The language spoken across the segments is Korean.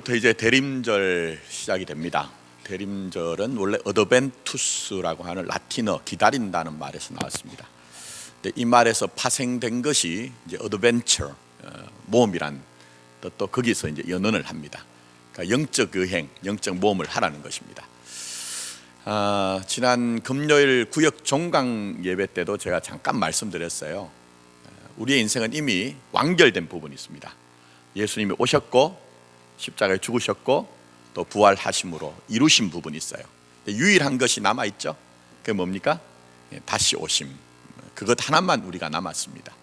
오늘부터 이제 대림절 시작이 됩니다. 대림절은 원래 어드벤투스라고 하는 라틴어 기다린다는 말에서 나왔습니다. 근데 이 말에서 파생된 것이 이제 어드벤처, 모험이란 또 거기서 이제 연언을 합니다. 그러니까 영적 여행, 영적 모험을 하라는 것입니다. 지난 금요일 구역 종강 예배 때도 제가 잠깐 말씀드렸어요. 우리의 인생은 이미 완결된 부분이 있습니다. 예수님이 오셨고 십자가에 죽으셨고 또 부활하심으로 이루신 부분이 있어요. 유일한 것이 남아있죠. 그게 뭡니까? 다시 오심. 그것 하나만 우리가 남았습니다.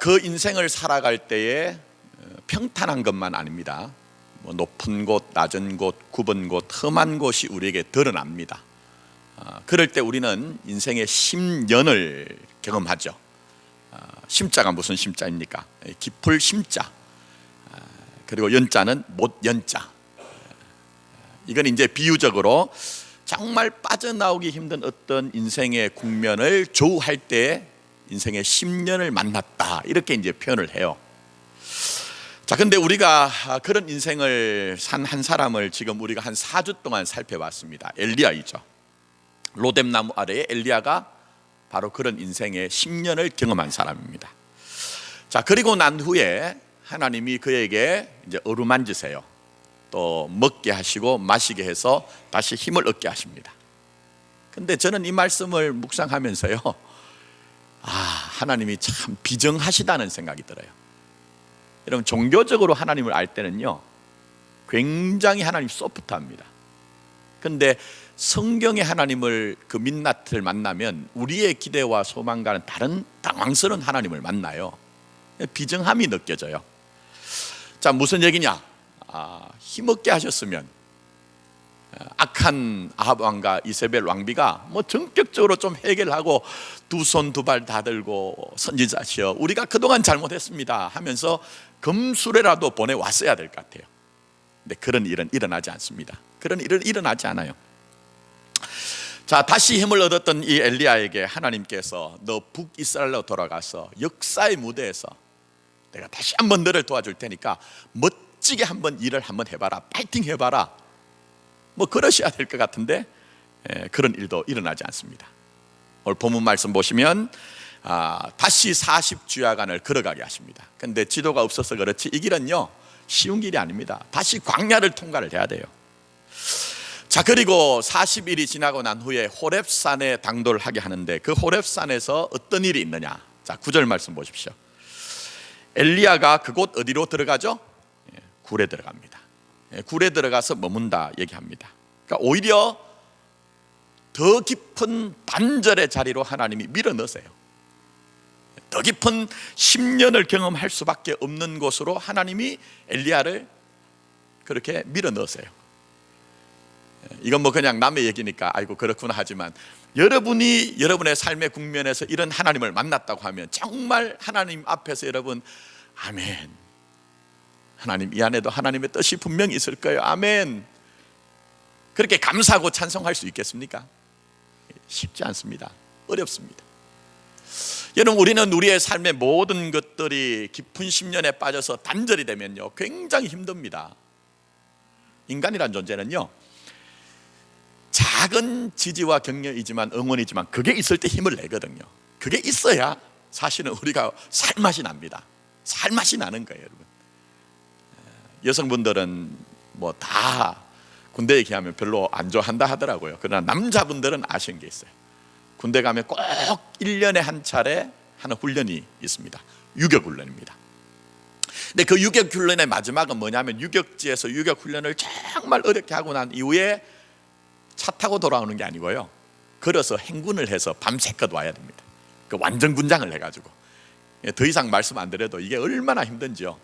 그 인생을 살아갈 때에 평탄한 것만 아닙니다. 높은 곳, 낮은 곳, 굽은 곳, 험한 곳이 우리에게 드러납니다. 그럴 때 우리는 인생의 심연을 경험하죠. 심자가 무슨 심자입니까? 깊을 심자. 그리고 연자는 못 연자. 이건 이제 비유적으로 정말 빠져나오기 힘든 어떤 인생의 국면을 조우할 때 인생의 심연을 만났다, 이렇게 이제 표현을 해요. 자, 근데 우리가 그런 인생을 산 한 사람을 지금 우리가 한 4주 동안 살펴봤습니다. 엘리야이죠. 로뎀나무 아래에 엘리야가 바로 그런 인생의 10년을 경험한 사람입니다. 자, 그리고 난 후에 하나님이 그에게 이제 어루만지세요. 또 먹게 하시고 마시게 해서 다시 힘을 얻게 하십니다. 근데 저는 이 말씀을 묵상하면서요, 하나님이 참 비정하시다는 생각이 들어요. 여러분, 종교적으로 하나님을 알 때는요, 굉장히 하나님 소프트합니다. 근데 성경의 하나님을, 그 민낯을 만나면 우리의 기대와 소망과는 다른 당황스러운 하나님을 만나요. 비정함이 느껴져요. 자, 무슨 얘기냐? 힘없게 하셨으면 악한 아합 왕과 이세벨 왕비가 전격적으로 좀 해결하고 두 손 두 발 다 들고 선지자시여, 우리가 그동안 잘못했습니다 하면서 금수레라도 보내왔어야 될 것 같아요. 근데 그런 일은 일어나지 않습니다. 그런 일은 일어나지 않아요. 자, 다시 힘을 얻었던 이 엘리야에게 하나님께서 너 북이스라엘로 돌아가서 역사의 무대에서 내가 다시 한번 너를 도와줄 테니까 멋지게 한번 일을 한번 해봐라, 파이팅 해봐라, 그러셔야 될 것 같은데 그런 일도 일어나지 않습니다. 오늘 본문 말씀 보시면 다시 40주야간을 걸어가게 하십니다. 근데 지도가 없어서 그렇지 이 길은요 쉬운 길이 아닙니다. 다시 광야를 통과를 해야 돼요. 자, 그리고 40일이 지나고 난 후에 호렙산에 당도를 하게 하는데 그 호렙산에서 어떤 일이 있느냐? 자, 9절 말씀 보십시오. 엘리야가 그곳 어디로 들어가죠? 굴에 들어갑니다. 굴에 들어가서 머문다 얘기합니다. 그러니까 오히려 더 깊은 반절의 자리로 하나님이 밀어넣으세요. 더 깊은 10년을 경험할 수밖에 없는 곳으로 하나님이 엘리야를 그렇게 밀어넣으세요. 이건 그냥 남의 얘기니까 아이고 그렇구나 하지만, 여러분이 여러분의 삶의 국면에서 이런 하나님을 만났다고 하면 정말 하나님 앞에서 여러분 아멘, 하나님 이 안에도 하나님의 뜻이 분명히 있을 거예요, 아멘, 그렇게 감사하고 찬송할 수 있겠습니까? 쉽지 않습니다. 어렵습니다. 여러분, 우리는 우리의 삶의 모든 것들이 깊은 심연에 빠져서 단절이 되면요 굉장히 힘듭니다. 인간이란 존재는요 작은 지지와 격려이지만, 응원이지만 그게 있을 때 힘을 내거든요. 그게 있어야 사실은 우리가 살맛이 납니다. 살맛이 나는 거예요. 여러분, 여성분들은 다 군대 얘기하면 별로 안 좋아한다 하더라고요. 그러나 남자분들은 아시는 게 있어요. 군대 가면 꼭 1년에 한 차례 하는 훈련이 있습니다. 유격훈련입니다. 근데 그 유격훈련의 마지막은 뭐냐면, 유격지에서 유격훈련을 정말 어렵게 하고 난 이후에 차 타고 돌아오는 게 아니고요, 걸어서 행군을 해서 밤새껏 와야 됩니다. 그 완전 군장을 해가지고. 더 이상 말씀 안 드려도 이게 얼마나 힘든지요.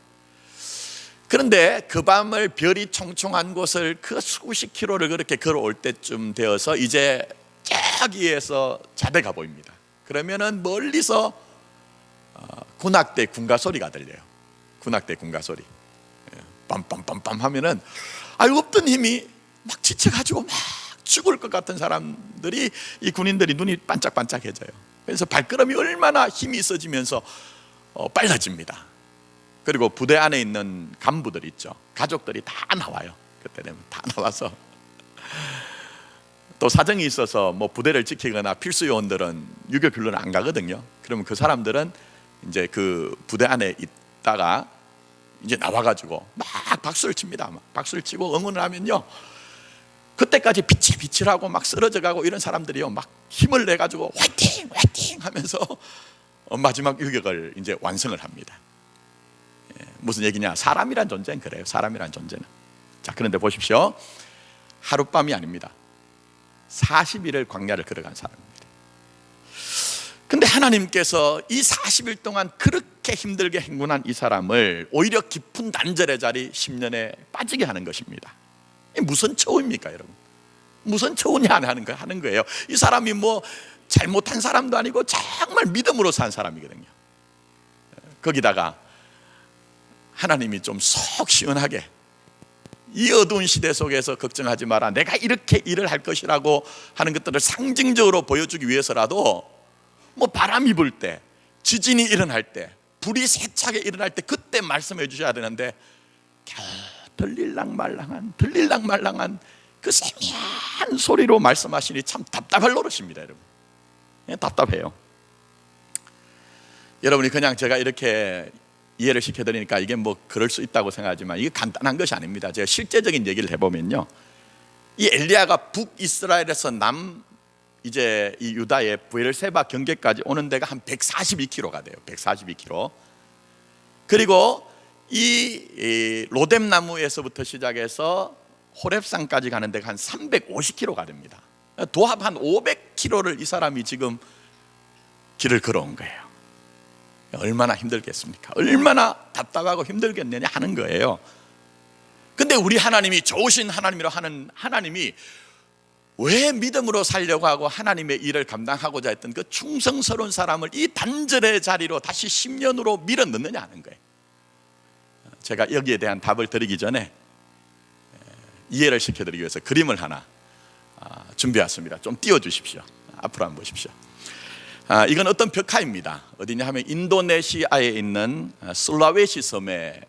그런데 그 밤을 별이 총총한 곳을 그 수십 킬로를 그렇게 걸어올 때쯤 되어서 이제 저기에서 자대가 보입니다. 그러면은 멀리서 군악대 군가 소리가 들려요. 군악대 군가 소리. 빰빰빰빰 하면은 없던 힘이 막 지쳐가지고 막 죽을 것 같은 사람들이, 이 군인들이 눈이 반짝반짝해져요. 그래서 발걸음이 얼마나 힘이 있어지면서 빨라집니다. 그리고 부대 안에 있는 간부들 있죠. 가족들이 다 나와요. 그때 되면 다 나와서 또 사정이 있어서 뭐 부대를 지키거나 필수 요원들은 유교 근로는 안 가거든요. 그러면 그 사람들은 이제 그 부대 안에 있다가 이제 나와가지고 막 박수를 칩니다. 막 박수를 치고 응원을 하면요, 그때까지 비칠비칠하고 막 쓰러져가고 이런 사람들이요, 막 힘을 내가지고 화이팅 화이팅 하면서 마지막 유격을 이제 완성을 합니다. 무슨 얘기냐? 사람이란 존재는 그래요. 사람이란 존재는. 자, 그런데 보십시오. 하룻밤이 아닙니다. 40일을 광야를 걸어간 사람입니다. 근데 하나님께서 이 40일 동안 그렇게 힘들게 행군한 이 사람을 오히려 깊은 단절의 자리 10년에 빠지게 하는 것입니다. 이게 무슨 처우입니까, 여러분? 무슨 처우냐 하는 거예요. 이 사람이 뭐 잘못한 사람도 아니고 정말 믿음으로 산 사람이거든요. 거기다가 하나님이 좀 속 시원하게, 이 어두운 시대 속에서 걱정하지 마라, 내가 이렇게 일을 할 것이라고 하는 것들을 상징적으로 보여주기 위해서라도 뭐 바람이 불 때, 지진이 일어날 때, 불이 세차게 일어날 때 그때 말씀해 주셔야 되는데 겨우 들릴랑말랑한 그 세미한 소리로 말씀하시니 참 답답할 노릇입니다, 여러분. 답답해요. 여러분이 그냥 제가 이렇게 이해를 시켜드리니까 이게 뭐 그럴 수 있다고 생각하지만 이게 간단한 것이 아닙니다. 제가 실제적인 얘기를 해보면요, 이 엘리야가 북이스라엘에서 이제 이 유다의 브엘세바 경계까지 오는 데가 한 142km가 돼요. 142km. 그리고 이 로뎀나무에서부터 시작해서 호렙산까지 가는 데가 한 350km가 됩니다. 도합 한 500km를 이 사람이 지금 길을 걸어온 거예요. 얼마나 힘들겠습니까? 얼마나 답답하고 힘들겠느냐 하는 거예요. 근데 우리 하나님이 좋으신 하나님이라 하는 하나님이 왜 믿음으로 살려고 하고 하나님의 일을 감당하고자 했던 그 충성스러운 사람을 이 단절의 자리로 다시 10년으로 밀어 넣느냐 하는 거예요. 제가 여기에 대한 답을 드리기 전에 이해를 시켜드리기 위해서 그림을 하나 준비했습니다. 좀 띄워주십시오. 앞으로 한번 보십시오. 이건 어떤 벽화입니다. 어디냐 하면 인도네시아에 있는 술라웨시 섬에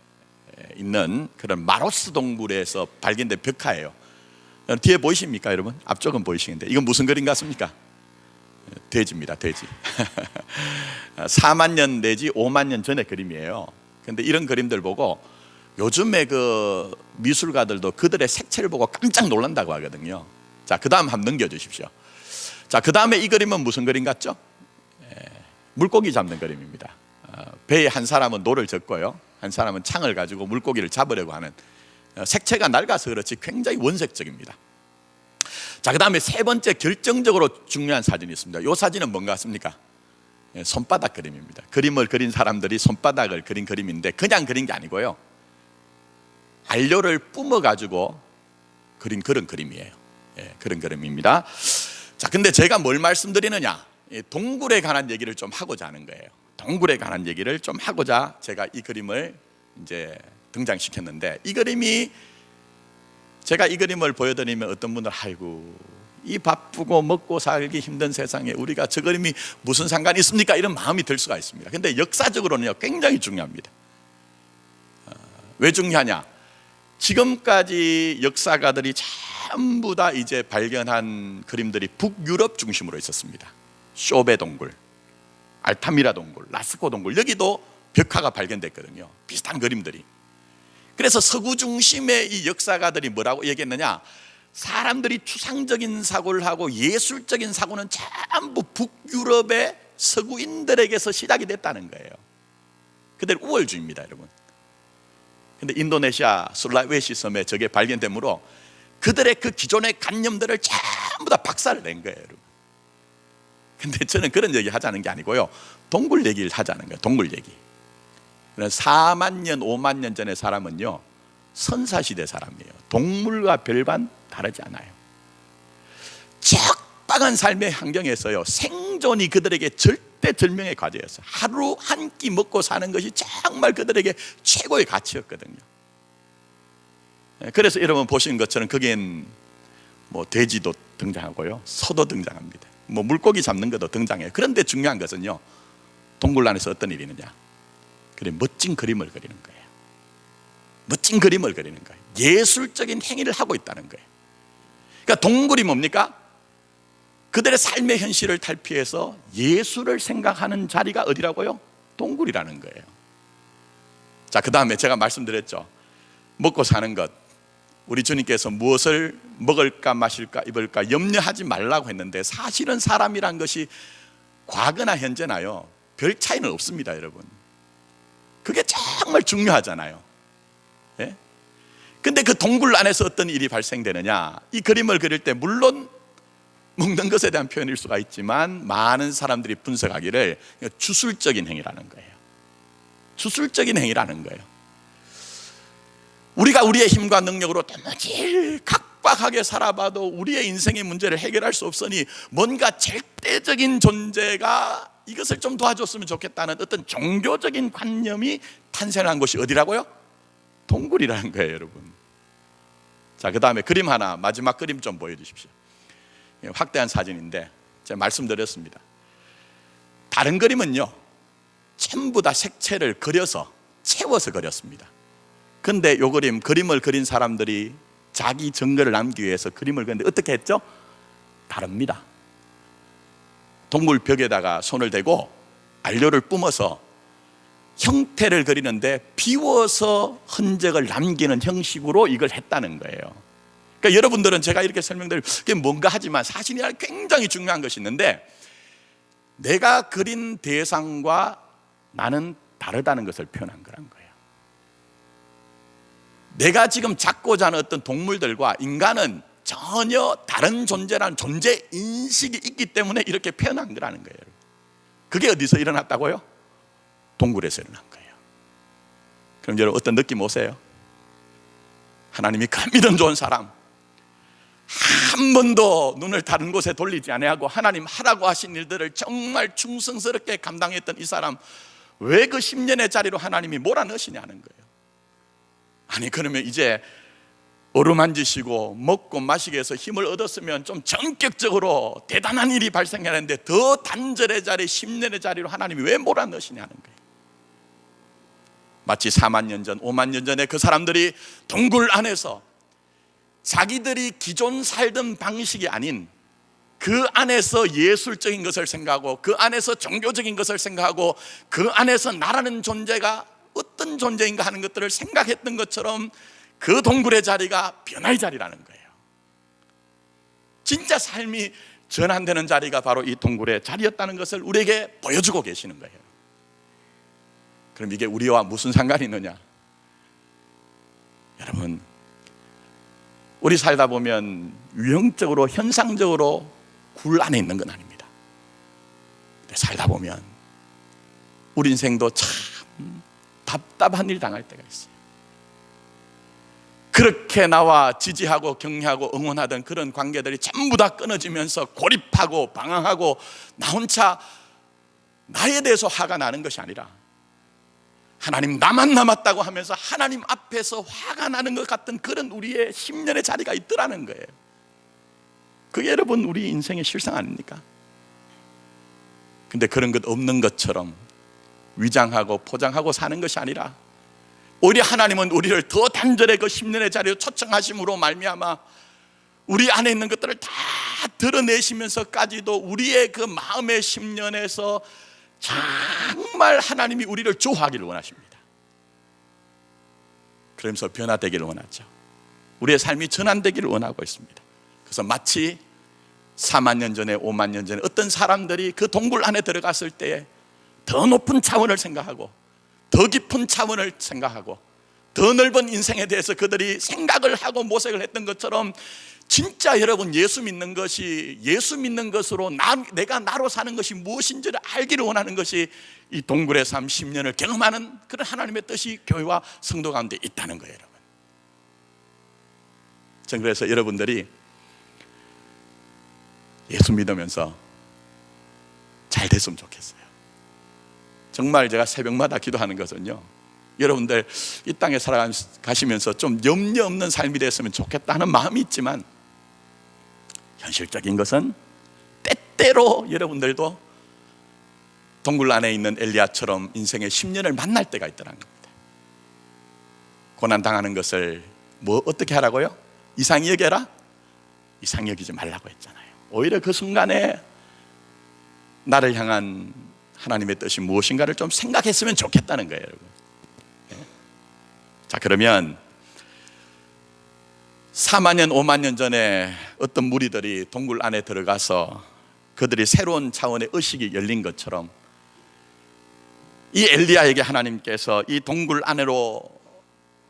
있는 그런 마로스 동굴에서 발견된 벽화예요. 뒤에 보이십니까, 여러분? 앞쪽은 보이시는데 이건 무슨 그림 같습니까? 돼지입니다, 돼지. 4만 년 내지 5만 년 전의 그림이에요. 근데 이런 그림들 보고 요즘에 그 미술가들도 그들의 색채를 보고 깜짝 놀란다고 하거든요. 자, 그 다음 한번 넘겨주십시오. 자, 그 다음에 이 그림은 무슨 그림 같죠? 물고기 잡는 그림입니다. 배에 한 사람은 노를 젓고요, 한 사람은 창을 가지고 물고기를 잡으려고 하는, 색채가 낡아서 그렇지 굉장히 원색적입니다. 자, 그 다음에 세 번째 결정적으로 중요한 사진이 있습니다. 이 사진은 뭔가 같습니까? 손바닥 그림입니다. 그림을 그린 사람들이 손바닥을 그린 그림인데 그냥 그린 게 아니고요, 안료를 뿜어 가지고 그린 그런 그림이에요. 그런 그림입니다. 자, 근데 제가 뭘 말씀드리느냐, 동굴에 관한 얘기를 좀 하고자 하는 거예요. 동굴에 관한 얘기를 좀 하고자 제가 이 그림을 이제 등장시켰는데, 이 그림이, 제가 이 그림을 보여드리면 어떤 분들 아이고 이 바쁘고 먹고 살기 힘든 세상에 우리가 저 그림이 무슨 상관이 있습니까? 이런 마음이 들 수가 있습니다. 근데 역사적으로는요 굉장히 중요합니다. 왜 중요하냐? 지금까지 역사가들이 전부 다 이제 발견한 그림들이 북유럽 중심으로 있었습니다. 쇼베 동굴, 알타미라 동굴, 라스코 동굴, 여기도 벽화가 발견됐거든요. 비슷한 그림들이. 그래서 서구 중심의 이 역사가들이 뭐라고 얘기했느냐, 사람들이 추상적인 사고를 하고 예술적인 사고는 전부 북유럽의 서구인들에게서 시작이 됐다는 거예요. 그들 우월주의입니다, 여러분. 근데 인도네시아 술라웨시 섬에 저게 발견되므로 그들의 그 기존의 관념들을 전부 다 박살을 낸 거예요, 여러분. 근데 저는 그런 얘기 하자는 게 아니고요, 동굴 얘기를 하자는 거예요. 동굴 얘기. 4만 년 5만 년 전의 사람은요 선사시대 사람이에요. 동물과 별반 다르지 않아요. 척박한 삶의 환경에서요 생존이 그들에게 절대절명의 과제였어요. 하루 한 끼 먹고 사는 것이 정말 그들에게 최고의 가치였거든요. 그래서 여러분 보시는 것처럼 거기엔 뭐 돼지도 등장하고요, 소도 등장합니다. 뭐 물고기 잡는 것도 등장해요. 그런데 중요한 것은요, 동굴 안에서 어떤 일이 있느냐, 그래, 멋진 그림을 그리는 거예요. 멋진 그림을 그리는 거예요. 예술적인 행위를 하고 있다는 거예요. 그러니까 동굴이 뭡니까? 그들의 삶의 현실을 탈피해서 예술을 생각하는 자리가 어디라고요? 동굴이라는 거예요. 자, 그 다음에 제가 말씀드렸죠. 먹고 사는 것, 우리 주님께서 무엇을 먹을까 마실까 입을까 염려하지 말라고 했는데, 사실은 사람이란 것이 과거나 현재나요 별 차이는 없습니다, 여러분. 그게 정말 중요하잖아요. 예? 근데 그 동굴 안에서 어떤 일이 발생되느냐, 이 그림을 그릴 때 물론 먹는 것에 대한 표현일 수가 있지만, 많은 사람들이 분석하기를 주술적인 행위라는 거예요. 주술적인 행위라는 거예요. 우리가 우리의 힘과 능력으로 도무지 각박하게 살아봐도 우리의 인생의 문제를 해결할 수 없으니, 뭔가 절대적인 존재가 이것을 좀 도와줬으면 좋겠다는 어떤 종교적인 관념이 탄생한 곳이 어디라고요? 동굴이라는 거예요, 여러분. 자, 그 다음에 그림 하나, 마지막 그림 좀 보여주십시오. 확대한 사진인데 제가 말씀드렸습니다. 다른 그림은요 전부 다 색채를 그려서 채워서 그렸습니다. 근데 이 그림을 그린 사람들이 자기 증거를 남기기 위해서 그림을 그렸는데 어떻게 했죠? 다릅니다. 동굴 벽에다가 손을 대고 안료를 뿜어서 형태를 그리는데 비워서 흔적을 남기는 형식으로 이걸 했다는 거예요. 그러니까 여러분들은 제가 이렇게 설명드리면 그게 뭔가 하지만, 사실이 굉장히 중요한 것이 있는데, 내가 그린 대상과 나는 다르다는 것을 표현한 거란 거예요. 내가 지금 잡고자 하는 어떤 동물들과 인간은 전혀 다른 존재라는 존재 인식이 있기 때문에 이렇게 표현한 거라는 거예요. 그게 어디서 일어났다고요? 동굴에서 일어난 거예요. 그럼 여러분 어떤 느낌 오세요? 하나님이 그 믿음 좋은 사람, 한 번도 눈을 다른 곳에 돌리지 아니하고 하나님 하라고 하신 일들을 정말 충성스럽게 감당했던 이 사람, 왜 그 10년의 자리로 하나님이 몰아넣으시냐는 거예요. 아니, 그러면 이제 어루만지시고 먹고 마시게 해서 힘을 얻었으면 좀 전격적으로 대단한 일이 발생하는데, 더 단절의 자리, 10년의 자리로 하나님이 왜 몰아넣으시냐는 거예요. 마치 4만 년 전, 5만 년 전에 그 사람들이 동굴 안에서 자기들이 기존 살던 방식이 아닌 그 안에서 예술적인 것을 생각하고, 그 안에서 종교적인 것을 생각하고, 그 안에서 나라는 존재가 어떤 존재인가 하는 것들을 생각했던 것처럼 그 동굴의 자리가 변화의 자리라는 거예요. 진짜 삶이 전환되는 자리가 바로 이 동굴의 자리였다는 것을 우리에게 보여주고 계시는 거예요. 그럼 이게 우리와 무슨 상관이 있느냐? 여러분, 우리 살다 보면 유형적으로, 현상적으로 굴 안에 있는 건 아닙니다. 근데 살다 보면 우리 인생도 참 답답한 일 당할 때가 있어요. 그렇게 나와 지지하고 격려하고 응원하던 그런 관계들이 전부 다 끊어지면서 고립하고 방황하고, 나 혼자 나에 대해서 화가 나는 것이 아니라 하나님 나만 남았다고 하면서 하나님 앞에서 화가 나는 것 같은 그런 우리의 10년의 자리가 있더라는 거예요. 그게 여러분 우리 인생의 실상 아닙니까? 근데 그런 것 없는 것처럼 위장하고 포장하고 사는 것이 아니라, 오히려 하나님은 우리를 더 단절의 그 10년의 자리로 초청하심으로 말미암아 우리 안에 있는 것들을 다 드러내시면서까지도 우리의 그 마음의 10년에서 정말 하나님이 우리를 조화하기를 원하십니다. 그러면서 변화되기를 원하죠. 우리의 삶이 전환되기를 원하고 있습니다. 그래서 마치 4만 년 전에, 5만 년 전에 어떤 사람들이 그 동굴 안에 들어갔을 때에 더 높은 차원을 생각하고, 더 깊은 차원을 생각하고, 더 넓은 인생에 대해서 그들이 생각을 하고 모색을 했던 것처럼, 진짜 여러분 예수 믿는 것이, 예수 믿는 것으로 내가 나로 사는 것이 무엇인지를 알기를 원하는 것이 이 동굴의 삶 10년을 경험하는 그런 하나님의 뜻이 교회와 성도 가운데 있다는 거예요, 여러분. 전 그래서 여러분들이 예수 믿으면서 잘 됐으면 좋겠어요. 정말 제가 새벽마다 기도하는 것은요, 여러분들 이 땅에 살아가시면서 좀 염려 없는 삶이 됐으면 좋겠다 하는 마음이 있지만, 현실적인 것은 때때로 여러분들도 동굴 안에 있는 엘리야처럼 인생의 10년을 만날 때가 있더라는 겁니다. 고난 당하는 것을 어떻게 하라고요? 이상히 여겨라? 이상히 여기지 말라고 했잖아요. 오히려 그 순간에 나를 향한 하나님의 뜻이 무엇인가를 좀 생각했으면 좋겠다는 거예요, 여러분. 자, 그러면 4만 년, 5만 년 전에 어떤 무리들이 동굴 안에 들어가서 그들이 새로운 차원의 의식이 열린 것처럼 이 엘리야에게 하나님께서 이 동굴 안으로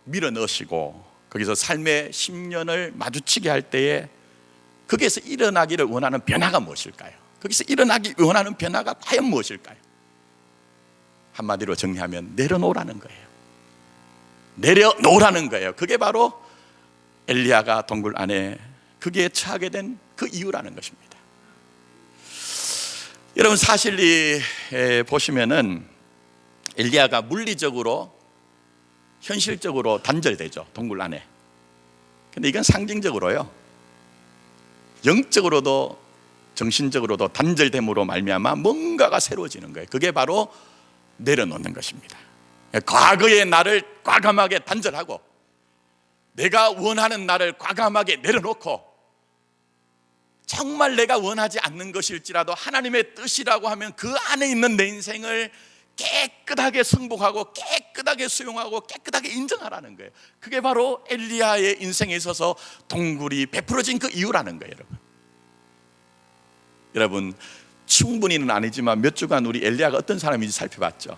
밀어 넣으시고 거기서 삶의 10년을 마주치게 할 때에 거기에서 일어나기를 원하는 변화가 무엇일까요? 거기서 일어나기 원하는 변화가 과연 무엇일까요? 한마디로 정리하면 내려놓으라는 거예요. 내려놓으라는 거예요. 그게 바로 엘리야가 동굴 안에 거기에 처하게 된 그 이유라는 것입니다. 여러분, 사실이 보시면은 엘리야가 물리적으로 현실적으로 단절되죠, 동굴 안에. 근데 이건 상징적으로요, 영적으로도 정신적으로도 단절됨으로 말미암아 뭔가가 새로워지는 거예요. 그게 바로 내려놓는 것입니다. 과거의 나를 과감하게 단절하고 내가 원하는 나를 과감하게 내려놓고 정말 내가 원하지 않는 것일지라도 하나님의 뜻이라고 하면 그 안에 있는 내 인생을 깨끗하게 승복하고 깨끗하게 수용하고 깨끗하게 인정하라는 거예요. 그게 바로 엘리야의 인생에 있어서 동굴이 베풀어진 그 이유라는 거예요. 여러분, 충분히는 아니지만 몇 주간 우리 엘리야가 어떤 사람인지 살펴봤죠.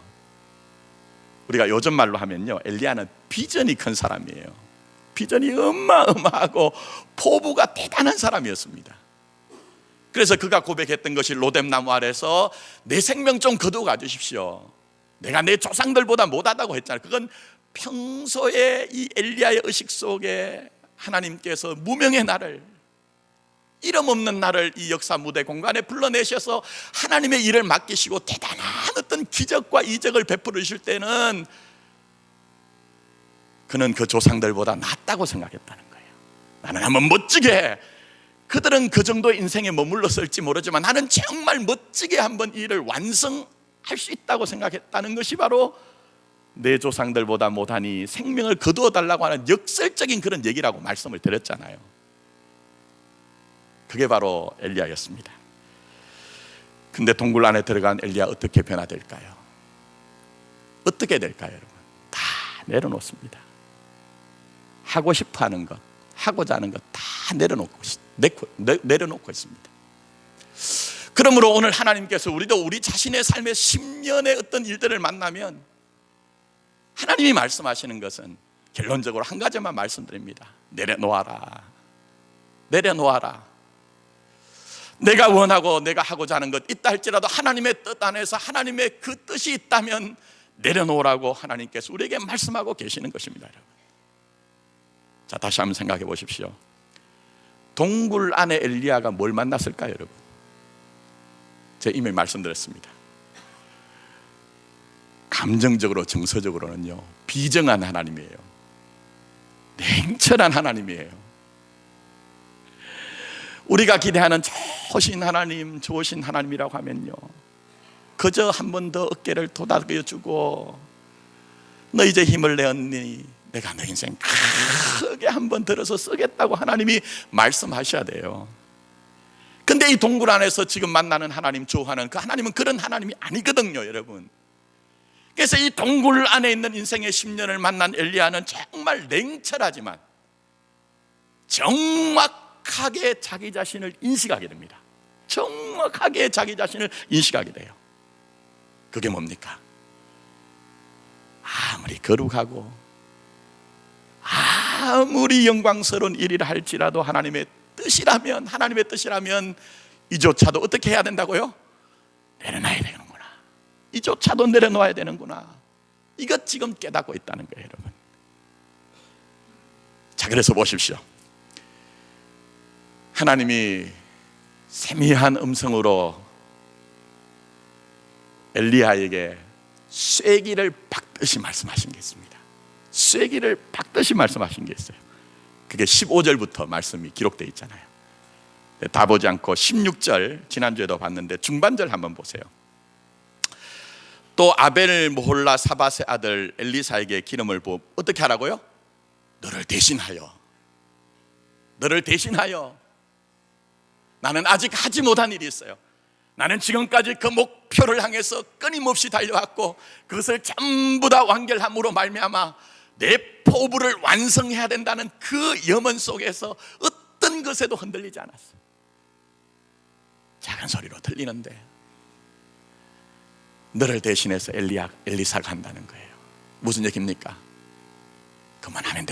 우리가 요즘 말로 하면요, 엘리야는 비전이 큰 사람이에요. 비전이 어마어마하고 포부가 대단한 사람이었습니다. 그래서 그가 고백했던 것이 로뎀나무 아래서 내 생명 좀 거두어 주십시오. 내가 내 조상들보다 못하다고 했잖아요. 그건 평소에 이 엘리야의 의식 속에 하나님께서 무명의 나를, 이름 없는 나를 이 역사 무대 공간에 불러내셔서 하나님의 일을 맡기시고 대단한 어떤 기적과 이적을 베풀어 주실 때는 그는 그 조상들보다 낫다고 생각했다는 거예요. 나는 한번 멋지게, 그들은 그 정도 인생에 머물렀을지 모르지만 나는 정말 멋지게 한번 이 일을 완성할 수 있다고 생각했다는 것이 바로 내 조상들보다 못하니 생명을 거두어 달라고 하는 역설적인 그런 얘기라고 말씀을 드렸잖아요. 그게 바로 엘리야였습니다. 근데 동굴 안에 들어간 엘리야 어떻게 변화될까요? 어떻게 될까요, 여러분? 다 내려놓습니다. 하고 싶어 하는 것, 하고자 하는 것 다 내려놓고 있습니다. 그러므로 오늘 하나님께서 우리도 우리 자신의 삶의 10년의 어떤 일들을 만나면 하나님이 말씀하시는 것은 결론적으로 한 가지만 말씀드립니다. 내려놓아라. 내려놓아라. 내가 원하고 내가 하고자 하는 것 있다 할지라도 하나님의 뜻 안에서 하나님의 그 뜻이 있다면 내려놓으라고 하나님께서 우리에게 말씀하고 계시는 것입니다, 여러분. 자, 다시 한번 생각해 보십시오. 동굴 안에 엘리야가 뭘 만났을까요, 여러분? 제가 이미 말씀드렸습니다. 감정적으로, 정서적으로는요, 비정한 하나님이에요. 냉철한 하나님이에요. 우리가 기대하는 좋으신 하나님, 좋으신 하나님이라고 하면요, 그저 한 번 더 어깨를 도닥여주고 너 이제 힘을 내었니? 내가 너 인생 크게 한 번 들어서 쓰겠다고 하나님이 말씀하셔야 돼요. 근데 이 동굴 안에서 지금 만나는 하나님, 주하는 그 하나님은 그런 하나님이 아니거든요, 여러분. 그래서 이 동굴 안에 있는 인생의 10년을 만난 엘리야는 정말 냉철하지만 정확하게 자기 자신을 인식하게 됩니다. 정확하게 자기 자신을 인식하게 돼요. 그게 뭡니까? 아무리 거룩하고 아무리 영광스러운 일이라 할지라도 하나님의 뜻이라면 이조차도 어떻게 해야 된다고요? 내려놔야 되는구나. 이조차도 내려놓아야 되는구나. 이것 지금 깨닫고 있다는 거예요, 여러분. 자, 그래서 보십시오. 하나님이 세미한 음성으로 엘리야에게 쐐기를 박듯이 말씀하신 게 있습니다. 쐐기를 박듯이 말씀하신 게 있어요. 그게 15절부터 말씀이 기록되어 있잖아요. 다 보지 않고 16절, 지난주에도 봤는데 중반절 한번 보세요. 또 아벨 모홀라 사밧의 아들 엘리사에게 기름을 부어 어떻게 하라고요? 너를 대신하여 나는 아직 하지 못한 일이 있어요. 나는 지금까지 그 목표를 향해서 끊임없이 달려왔고 그것을 전부 다 완결함으로 말미암아 내 포부를 완성해야 된다는 그 염원 속에서 어떤 것에도 흔들리지 않았어요. 작은 소리로 들리는데 너를 대신해서 엘리사가 한다는 거예요. 무슨 얘기입니까? 그만하면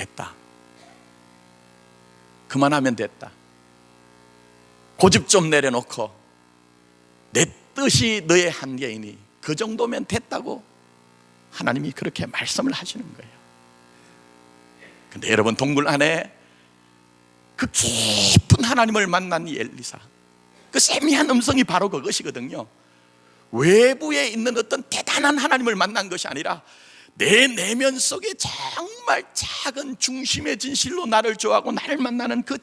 됐다. 고집 좀 내려놓고 내 뜻이 너의 한계이니 그 정도면 됐다고 하나님이 그렇게 말씀을 하시는 거예요. 근데 여러분, 동굴 안에 그 깊은 하나님을 만난 이 엘리사, 그 세미한 음성이 바로 그것이거든요. 외부에 있는 어떤 대단한 하나님을 만난 것이 아니라 내 내면 속에 정말 작은 중심의 진실로 나를 좋아하고 나를 만나는 그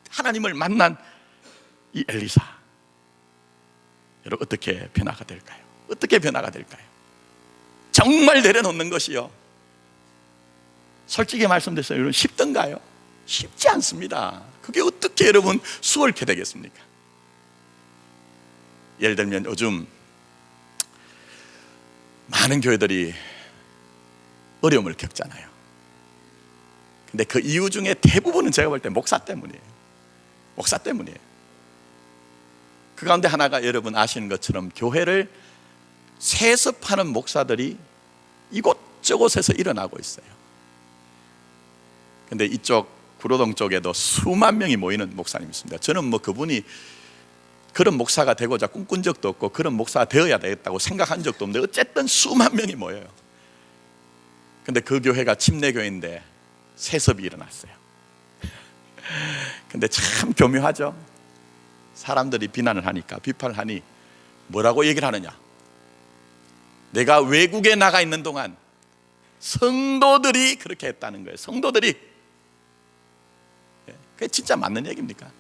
하나님을 만난 이 엘리사, 여러분 어떻게 변화가 될까요? 정말 내려놓는 것이요, 솔직히 말씀드려서 여러분 쉽던가요? 쉽지 않습니다. 그게 어떻게 여러분 수월케 되겠습니까? 예를 들면 요즘 많은 교회들이 어려움을 겪잖아요. 근데 그 이유 중에 대부분은 제가 볼 때 목사 때문이에요. 그 가운데 하나가 여러분 아시는 것처럼 교회를 세습하는 목사들이 이곳저곳에서 일어나고 있어요. 근데 이쪽 구로동 쪽에도 수만 명이 모이는 목사님이 있습니다. 저는 뭐 그분이 그런 목사가 되고자 꿈꾼 적도 없고 그런 목사가 되어야 되겠다고 생각한 적도 없는데 어쨌든 수만 명이 모여요. 근데 그 교회가 침례교회인데 세습이 일어났어요. 근데 참 교묘하죠. 사람들이 비난을 하니까, 비판을 하니 뭐라고 얘기를 하느냐? 내가 외국에 나가 있는 동안 성도들이 그렇게 했다는 거예요. 성도들이. 그게 진짜 맞는 얘기입니까?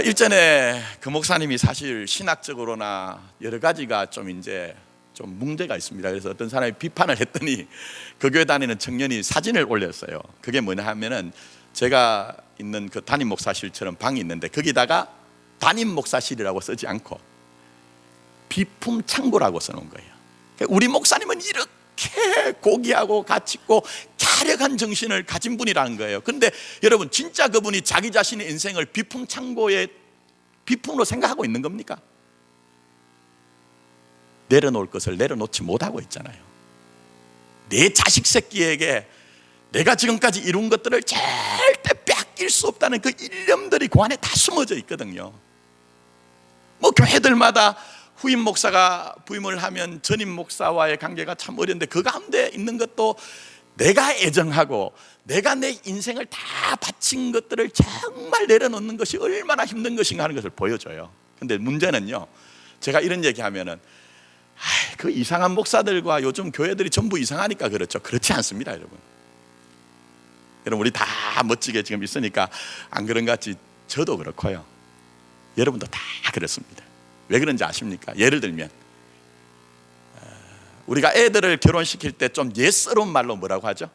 일전에 그 목사님이 사실 신학적으로나 여러 가지가 좀 문제가 있습니다. 그래서 어떤 사람이 비판을 했더니 그 교회 다니는 청년이 사진을 올렸어요. 그게 뭐냐 하면은 제가 있는 그 담임 목사실처럼 방이 있는데 거기다가 담임 목사실이라고 쓰지 않고 비품 창고라고 써놓은 거예요. 우리 목사님은 이렇게 고귀하고 가치 있고 갸력한 정신을 가진 분이라는 거예요. 그런데 여러분, 진짜 그분이 자기 자신의 인생을 비품 창고의 비품으로 생각하고 있는 겁니까? 내려놓을 것을 내려놓지 못하고 있잖아요. 내 자식 새끼에게 내가 지금까지 이룬 것들을 절대 뺏길 수 없다는 그 일념들이 그 안에 다 숨어져 있거든요. 뭐 교회들마다 후임 목사가 부임을 하면 전임 목사와의 관계가 참 어려운데 그 가운데 있는 것도 내가 애정하고 내가 내 인생을 다 바친 것들을 정말 내려놓는 것이 얼마나 힘든 것인가 하는 것을 보여줘요. 근데 문제는요, 제가 이런 얘기하면은 그 이상한 목사들과 요즘 교회들이 전부 이상하니까 그렇죠. 그렇지 않습니다, 여러분. 여러분, 우리 다 멋지게 지금 있으니까 안 그런 것 같지. 저도 그렇고요, 여러분도 다 그렇습니다. 왜 그런지 아십니까? 예를 들면 우리가 애들을 결혼시킬 때 좀 예스러운 말로 뭐라고 하죠?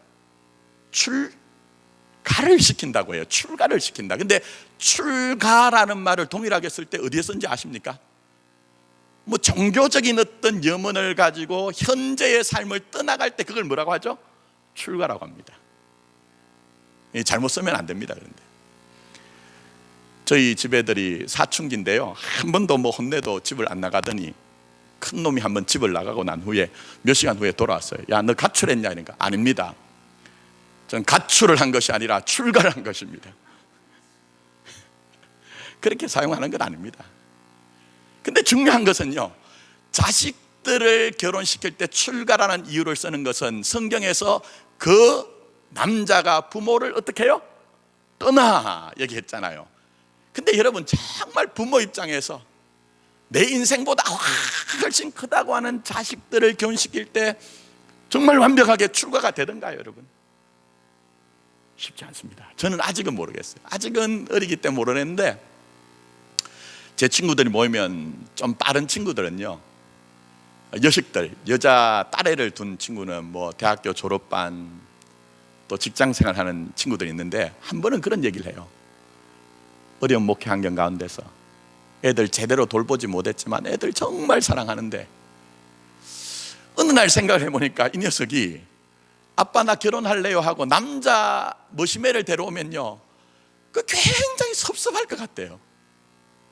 출가를 시킨다고 해요. 출가를 시킨다. 근데 출가라는 말을 동일하게 쓸 때 어디에 쓴지 아십니까? 뭐 종교적인 어떤 염원을 가지고 현재의 삶을 떠나갈 때 그걸 뭐라고 하죠? 출가라고 합니다. 잘못 쓰면 안 됩니다. 그런데 저희 집 애들이 사춘기인데요, 한 번도 뭐 혼내도 집을 안 나가더니 큰 놈이 한 번 집을 나가고 난 후에 몇 시간 후에 돌아왔어요. 야, 너 가출했냐? 그러니까 아닙니다. 전 가출을 한 것이 아니라 출가를 한 것입니다. 그렇게 사용하는 건 아닙니다. 근데 중요한 것은요, 자식들을 결혼시킬 때 출가라는 이유를 쓰는 것은 성경에서 그 남자가 부모를 어떻게 해요? 떠나 얘기했잖아요. 근데 여러분, 정말 부모 입장에서 내 인생보다 훨씬 크다고 하는 자식들을 결혼시킬 때 정말 완벽하게 출가가 되던가요, 여러분? 쉽지 않습니다. 저는 아직은 모르겠어요. 아직은 어리기 때문에 모르겠는데 제 친구들이 모이면 좀 빠른 친구들은요, 여식들, 여자 딸애를 둔 친구는 뭐 대학교 졸업반 또 직장생활 하는 친구들이 있는데 한 번은 그런 얘기를 해요. 어려운 목회 환경 가운데서 애들 제대로 돌보지 못했지만 애들 정말 사랑하는데 어느 날 생각을 해보니까 이 녀석이 아빠 나 결혼할래요 하고 남자 머시매를 데려오면요 그 굉장히 섭섭할 것 같대요.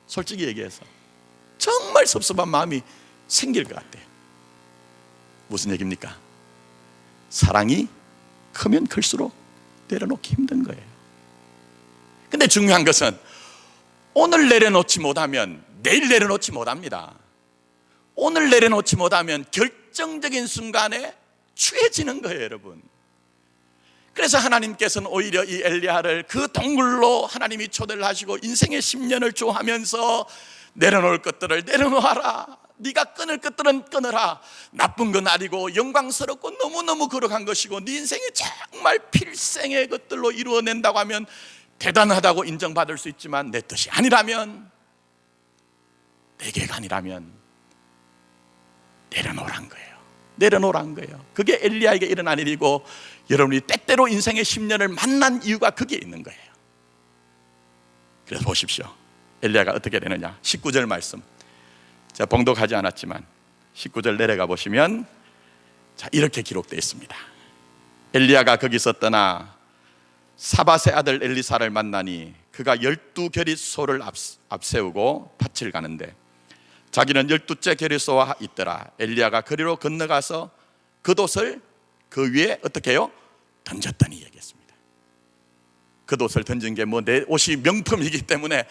솔직히 얘기해서 정말 섭섭한 마음이 생길 것 같대요. 무슨 얘기입니까? 사랑이 크면 클수록 내려놓기 힘든 거예요. 근데 중요한 것은 오늘 내려놓지 못하면 내일 내려놓지 못합니다. 오늘 내려놓지 못하면 결정적인 순간에 취해지는 거예요, 여러분. 그래서 하나님께서는 오히려 이 엘리야를 그 동굴로 하나님이 초대를 하시고 인생의 10년을 주하면서 내려놓을 것들을 내려놓아라. 네가 끊을 것들은 끊어라. 나쁜 건 아니고 영광스럽고 너무너무 거룩한 것이고 네 인생이 정말 필생의 것들로 이루어낸다고 하면 대단하다고 인정받을 수 있지만 내 뜻이 아니라면, 내 계획 아니라면 내려놓으란 거예요. 내려놓으란 거예요. 그게 엘리야에게 일어난 일이고 여러분이 때때로 인생의 10년을 만난 이유가 거기에 있는 거예요. 그래서 보십시오. 엘리야가 어떻게 되느냐. 19절 말씀. 제가 봉독하지 않았지만 19절 내려가 보시면 자, 이렇게 기록되어 있습니다. 엘리야가 거기서 떠나 사밧의 아들 엘리사를 만나니 그가 12겨릿 소를 앞세우고 밭을 가는데 자기는 12째 겨릿소와 있더라. 엘리야가 거리로 건너가서 겉옷을 그 위에 어떻게 해요? 던졌더니 얘기했습니다. 겉옷을 던진 게 뭐 내 옷이 명품이기 때문에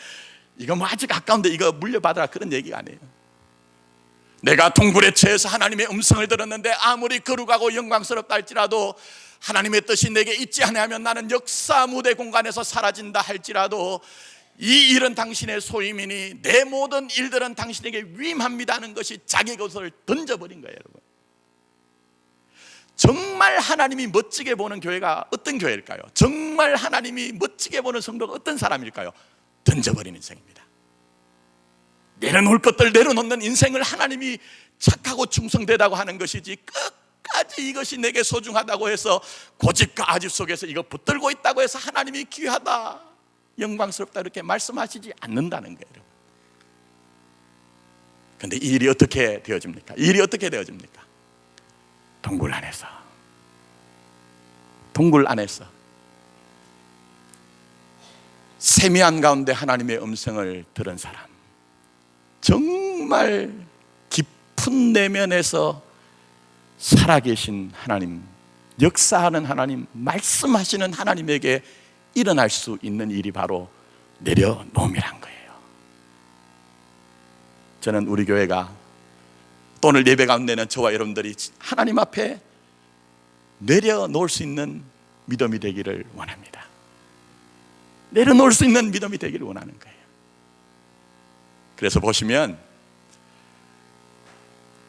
이거 뭐 아직 아까운데 이거 물려받아라 그런 얘기가 아니에요. 내가 동굴에 처해서 하나님의 음성을 들었는데 아무리 거룩하고 영광스럽다 할지라도 하나님의 뜻이 내게 있지 않으면 나는 역사 무대 공간에서 사라진다 할지라도 이 일은 당신의 소임이니 내 모든 일들은 당신에게 위임합니다 하는 것이 자기 것을 던져버린 거예요. 여러분, 정말 하나님이 멋지게 보는 교회가 어떤 교회일까요? 정말 하나님이 멋지게 보는 성도가 어떤 사람일까요? 던져버리는 인생입니다. 내려놓을 것들 내려놓는 인생을 하나님이 착하고 충성되다고 하는 것이지 끝까지 이것이 내게 소중하다고 해서 고집과 아집 속에서 이거 붙들고 있다고 해서 하나님이 귀하다 영광스럽다 이렇게 말씀하시지 않는다는 거예요. 그런데 이 일이 어떻게 되어집니까? 이 일이 어떻게 되어집니까? 동굴 안에서 세미한 가운데 하나님의 음성을 들은 사람, 정말 깊은 내면에서 살아계신 하나님, 역사하는 하나님, 말씀하시는 하나님에게 일어날 수 있는 일이 바로 내려놓음이란 거예요. 저는 우리 교회가 또 오늘 예배 가운데는 저와 여러분들이 하나님 앞에 내려놓을 수 있는 믿음이 되기를 원합니다. 내려놓을 수 있는 믿음이 되기를 원하는 거예요. 그래서 보시면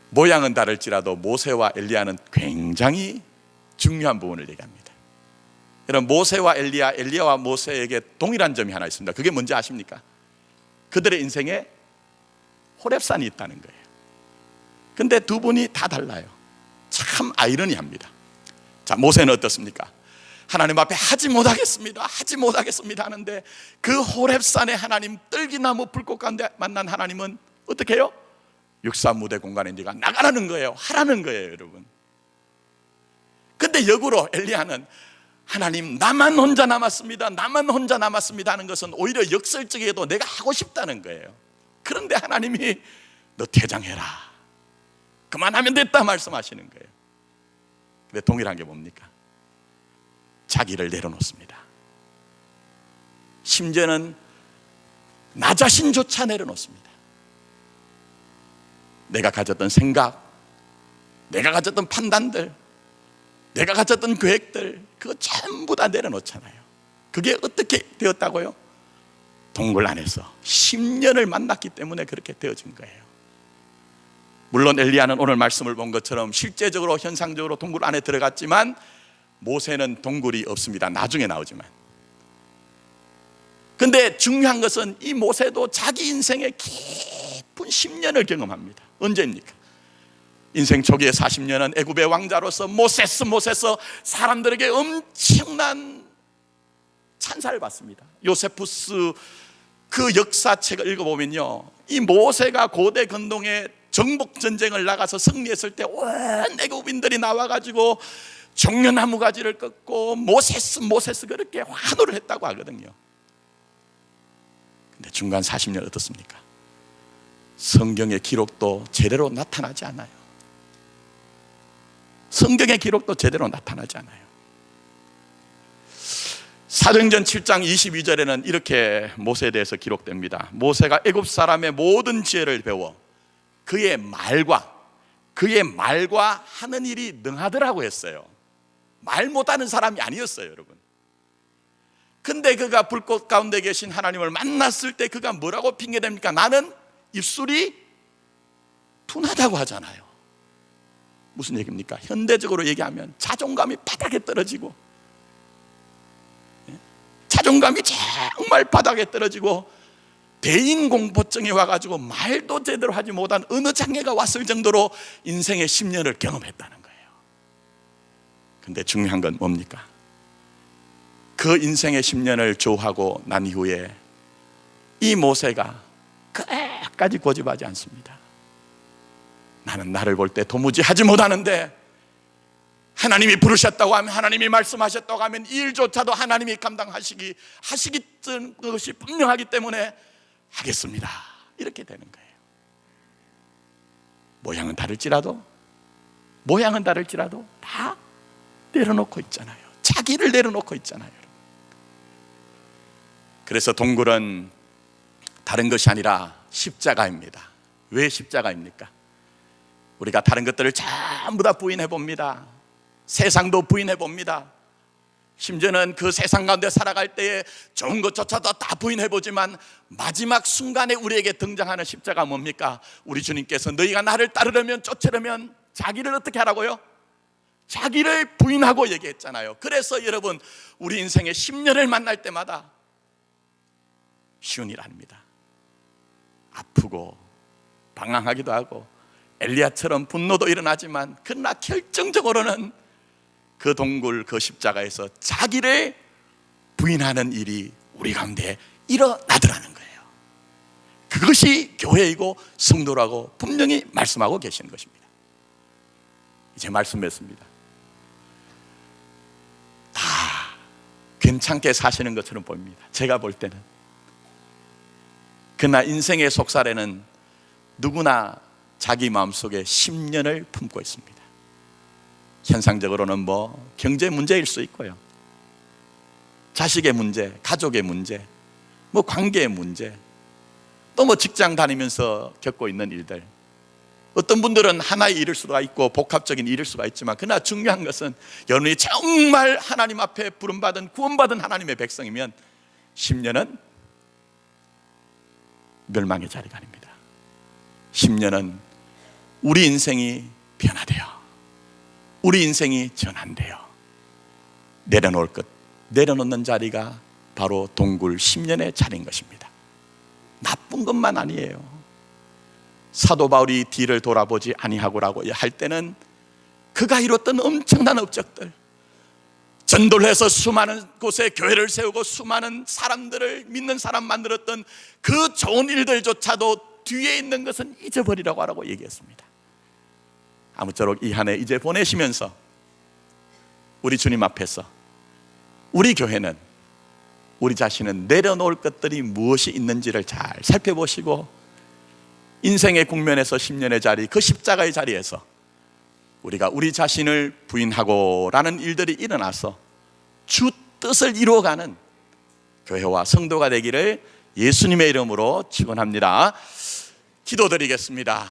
모양은 다를지라도 모세와 엘리야는 굉장히 중요한 부분을 얘기합니다. 여러분, 모세와 엘리야와 모세에게 동일한 점이 하나 있습니다. 그게 뭔지 아십니까? 그들의 인생에 호렙산이 있다는 거예요. 근데 두 분이 다 달라요. 참 아이러니합니다. 자, 모세는 어떻습니까? 하나님 앞에 하지 못하겠습니다 하는데 그 호렙산에 하나님 떨기나무 불꽃 가운데 만난 하나님은 어떻게 해요? 육사 무대 공간에 네가 나가라는 거예요. 하라는 거예요, 여러분. 근데 역으로 엘리야는 하나님 나만 혼자 남았습니다 하는 것은 오히려 역설적이게도 내가 하고 싶다는 거예요. 그런데 하나님이 너 퇴장해라, 그만하면 됐다 말씀하시는 거예요. 근데 동일한 게 뭡니까? 자기를 내려놓습니다. 심지어는 나 자신조차 내려놓습니다. 내가 가졌던 생각, 내가 가졌던 판단들, 내가 가졌던 계획들, 그거 전부 다 내려놓잖아요. 그게 어떻게 되었다고요? 동굴 안에서 10년을 만났기 때문에 그렇게 되어진 거예요. 물론 엘리야는 오늘 말씀을 본 것처럼 실제적으로 현상적으로 동굴 안에 들어갔지만 모세는 동굴이 없습니다. 나중에 나오지만. 근데 중요한 것은 이 모세도 자기 인생의 깊은 10년을 경험합니다. 언제입니까? 인생 초기의 40년은 애굽의 왕자로서 모세스 사람들에게 엄청난 찬사를 받습니다. 요세푸스 그 역사책을 읽어보면요, 이 모세가 고대 근동에 정복 전쟁을 나가서 승리했을 때 온 애굽인들이 나와가지고 종려나무 가지를 꺾고 모세스 그렇게 환호를 했다고 하거든요. 근데 중간 40년 어떻습니까? 성경의 기록도 제대로 나타나지 않아요. 성경의 기록도 제대로 나타나지 않아요. 사도행전 7장 22절에는 이렇게 모세에 대해서 기록됩니다. 모세가 애굽 사람의 모든 지혜를 배워 그의 말과 하는 일이 능하더라고 했어요. 말 못하는 사람이 아니었어요, 여러분. 근데 그가 불꽃 가운데 계신 하나님을 만났을 때 그가 뭐라고 핑계댑니까? 나는 입술이 둔하다고 하잖아요. 무슨 얘기입니까? 현대적으로 얘기하면 자존감이 바닥에 떨어지고, 자존감이 정말 바닥에 떨어지고 대인공포증이 와가지고 말도 제대로 하지 못한 어느 장애가 왔을 정도로 인생의 10년을 경험했다는 거예요. 근데 중요한 건 뭡니까? 그 인생의 10년을 조하고 난 이후에 이 모세가 끝까지 고집하지 않습니다. 나는 나를 볼 때 도무지 하지 못하는데 하나님이 부르셨다고 하면, 하나님이 말씀하셨다고 하면 이 일조차도 하나님이 감당하시기 것이 분명하기 때문에 하겠습니다, 이렇게 되는 거예요. 모양은 다를지라도 다 내려놓고 있잖아요. 자기를 내려놓고 있잖아요. 그래서 동굴은 다른 것이 아니라 십자가입니다. 왜 십자가입니까? 우리가 다른 것들을 전부 다 부인해 봅니다. 세상도 부인해 봅니다. 심지어는 그 세상 가운데 살아갈 때에 좋은 것조차도 다 부인해 보지만 마지막 순간에 우리에게 등장하는 십자가 뭡니까? 우리 주님께서 너희가 나를 따르려면, 쫓으려면 자기를 어떻게 하라고요? 자기를 부인하고 얘기했잖아요. 그래서 여러분, 우리 인생의 10년을 만날 때마다 쉬운 일 아닙니다. 아프고 방황하기도 하고 엘리야처럼 분노도 일어나지만, 그러나 결정적으로는 그 동굴, 그 십자가에서 자기를 부인하는 일이 우리 가운데 일어나더라는 거예요. 그것이 교회이고 성도라고 분명히 말씀하고 계시는 것입니다. 이제 말씀했습니다. 다 괜찮게 사시는 것처럼 보입니다, 제가 볼 때는. 그러나 인생의 속살에는 누구나 자기 마음속에 10년을 품고 있습니다. 현상적으로는 경제 문제일 수 있고요, 자식의 문제, 가족의 문제, 관계의 문제, 또 직장 다니면서 겪고 있는 일들. 어떤 분들은 하나의 일일 수가 있고 복합적인 일일 수가 있지만, 그러나 중요한 것은 여러분이 정말 하나님 앞에 부름받은, 구원받은 하나님의 백성이면 10년은 멸망의 자리가 아닙니다. 10년은 우리 인생이 변화돼요. 우리 인생이 전환돼요. 내려놓을 것, 내려놓는 자리가 바로 동굴 10년의 자리인 것입니다. 나쁜 것만 아니에요. 사도 바울이 뒤를 돌아보지 아니하고라고 할 때는 그가 이뤘던 엄청난 업적들, 전도를 해서 수많은 곳에 교회를 세우고 수많은 사람들을, 믿는 사람 만들었던 그 좋은 일들조차도 뒤에 있는 것은 잊어버리라고 하라고 얘기했습니다. 아무쪼록 이 한 해 이제 보내시면서 우리 주님 앞에서 우리 교회는, 우리 자신은 내려놓을 것들이 무엇이 있는지를 잘 살펴보시고 인생의 국면에서 10년의 자리, 그 십자가의 자리에서 우리가 우리 자신을 부인하고라는 일들이 일어나서 주 뜻을 이루어가는 교회와 성도가 되기를 예수님의 이름으로 축원합니다. 기도드리겠습니다.